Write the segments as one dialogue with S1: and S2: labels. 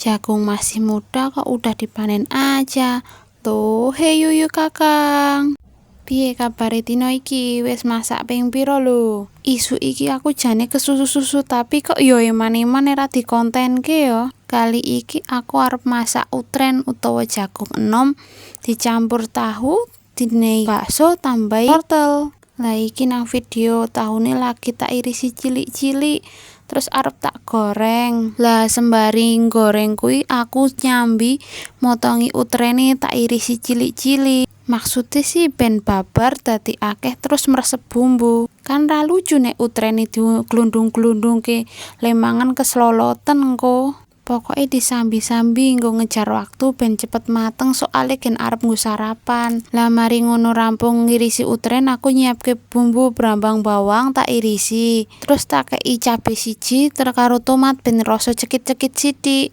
S1: Jagung masih muda kok udah dipanen aja. Tuh, hei yuyu kakang. Piye kabare dina iki? Wis masak ping pira lho? Isu iki aku jane kesusu-susu tapi kok yo eman-eman ora dikontenke yo. Kali iki aku arep masak utren utawa jagung enom dicampur tahu, dinehi bakso tambahi wortel. Lah iki nang video tahune lagi tak irisi cilik-cilik terus arep tak goreng. Lah sembari goreng kuwi aku nyambi motongi utrene tak irisi cilik-cilik. Maksudnya sih ben babar dadi akeh terus meresep bumbu. Kan ra lucu nek utrene diglundung-glundungke lemangan kesloloten engko. Pokoknya disambi-sambi nggo ngejar waktu ben cepet mateng soalnya gen arep nggo sarapan. Lah mari ngono rampung ngirisi utren aku nyiapke bumbu brambang bawang tak irisi. Terus tak kei cabe siji terus karo tomat ben rasa cekit-cekit sithik.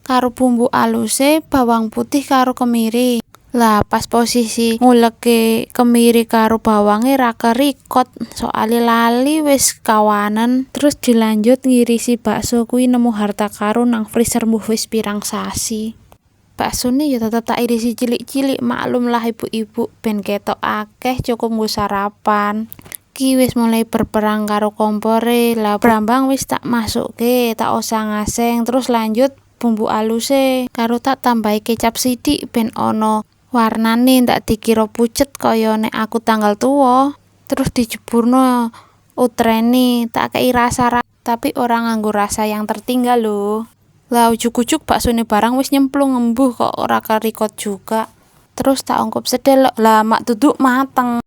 S1: Karo bumbu aluse bawang putih karo kemiri. Lah pas posisi nguleke kemiri karo bawange ra kerikot soalnya lali wis kawanen. Terus dilanjut ngirisi bakso kuwi nemu harta karun nang freezer wis pirang sasi. Baksone ya tetep tak irisi cilik-cilik, maklum lah ibu-ibu ben ketok akeh cukup nggo sarapan. Ki wis mulai berperang karo kompore. Lah brambang wis tak masukke, tak osang-aseng terus lanjut bumbu aluse karo tak tambahi kecap sithik ben ono warnane ndak dikira pucet kaya nek aku tanggal tuwa. Terus dijeburno utrene tak kei rasa tapi ora nganggo rasa yang tertinggal lho. Lah ujug-ujug baksone barang wis nyemplung embuh kok ora kerikot juga. Terus tak ongkop sedelok lah mak duduk mateng.